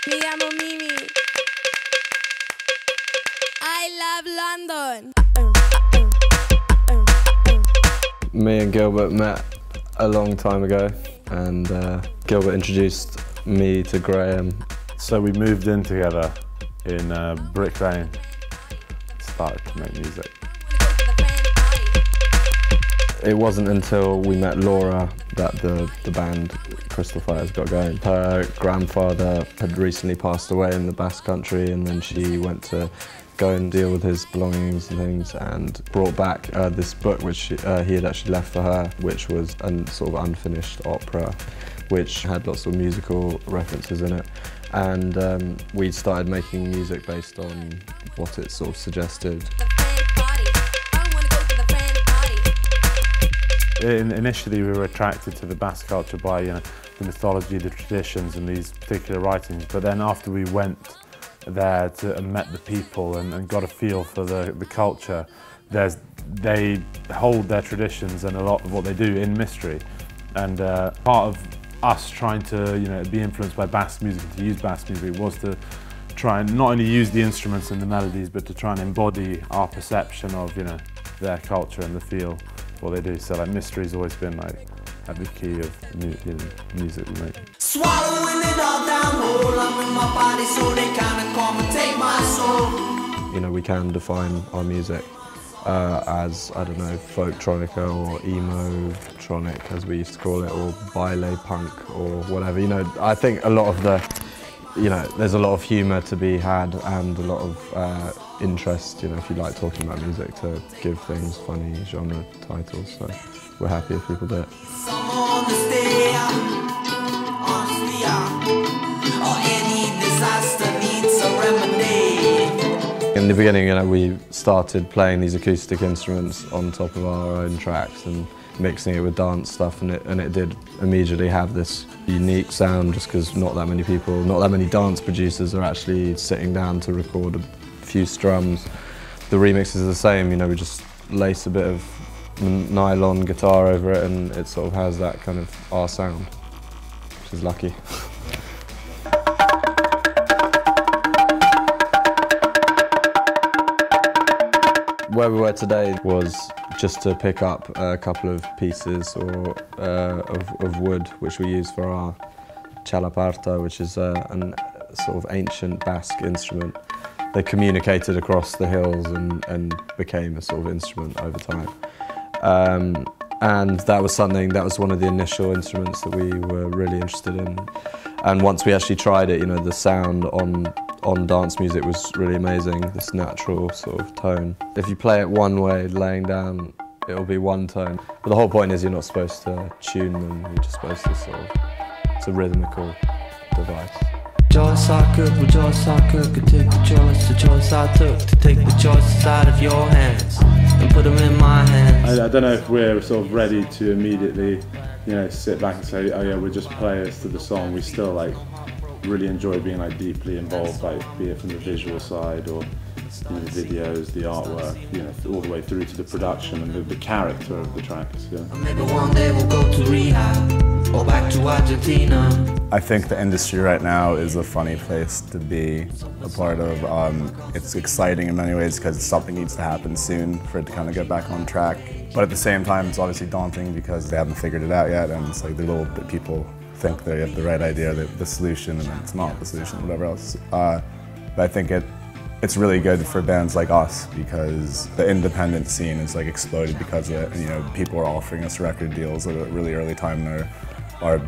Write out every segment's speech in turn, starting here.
Me llamo Mimi. I love London. Me and Gilbert met a long time ago, and Gilbert introduced me to Graham. So we moved in together in Brick Lane, started to make music. It wasn't until we met Laura that the band Crystal Fighters got going. Her grandfather had recently passed away in the Basque Country, and then she went to go and deal with his belongings and things, and brought back this book which he had actually left for her, which was a sort of unfinished opera which had lots of musical references in it. And we started making music based on what it sort of suggested. Initially we were attracted to the Basque culture by the mythology, the traditions and these particular writings, but then after we went there and met the people and got a feel for the culture, they hold their traditions and a lot of what they do in mystery. And part of us trying to be influenced by Basque music and to use Basque music was to try and not only use the instruments and the melodies, but to try and embody our perception of their culture and the feel of what they do. So like mystery's always been like at the key of music we make. Swallowing it all down whole, I'm in my body so they kinda come and take my soul. We can define our music as, I don't know, folk-tronica or emo-tronic as we used to call it, or baile punk or whatever. I think a lot of there's a lot of humour to be had and a lot of interest, if you like talking about music, to give things funny genre titles. So we're happy if people do it. In the beginning, we started playing these acoustic instruments on top of our own tracks and mixing it with dance stuff, and it did immediately have this unique sound, just because not that many dance producers are actually sitting down to record a few strums. The remixes are the same, we just lace a bit of nylon guitar over it and it sort of has that kind of our sound, which is lucky. Where we were today was just to pick up a couple of pieces of wood which we use for our Txalapartas, which is a sort of ancient Basque instrument. They communicated across the hills and became a sort of instrument over time. And that was one of the initial instruments that we were really interested in. And once we actually tried it, the sound on dance music was really amazing, this natural sort of tone. If you play it one way, laying down, it'll be one tone. But the whole point is you're not supposed to tune them, you're just supposed to it's a rhythmical device. Choice I could, rejoice I could take the choice I took to take the choices out of your hands and put them in my hands. I don't know if we're sort of ready to immediately, sit back and say, oh yeah, we're just players to the song. We still really enjoy being deeply involved, be it from the visual side or the videos, the artwork, all the way through to the production and the character of the tracks. Yeah. Maybe one day we'll go to rehab or back to Argentina. I think the industry right now is a funny place to be a part of. It's exciting in many ways because something needs to happen soon for it to kind of get back on track. But at the same time, it's obviously daunting because they haven't figured it out yet, and it's like the little bit people think they have the right idea, the solution, and it's not the solution, whatever else. But I think it's really good for bands like us because the independent scene is exploded because of it, and people are offering us record deals at a really early time in our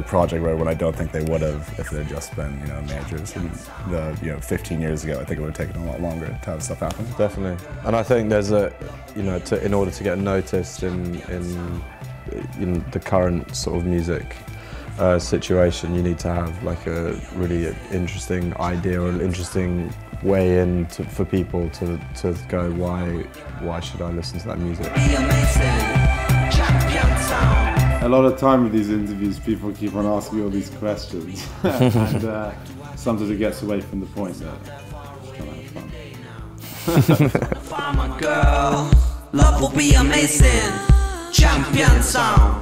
project, when I don't think they would have if it had just been majors. And 15 years ago, I think it would have taken a lot longer to have stuff happen. Definitely, and I think there's in order to get noticed in the current sort of music situation, you need to have a really interesting idea or an interesting way in for people to go, why should I listen to that music? A lot of time with these interviews, people keep on asking all these questions, and sometimes it gets away from the point that just trying to have fun. Find my girl, love will be amazing. Champion sound.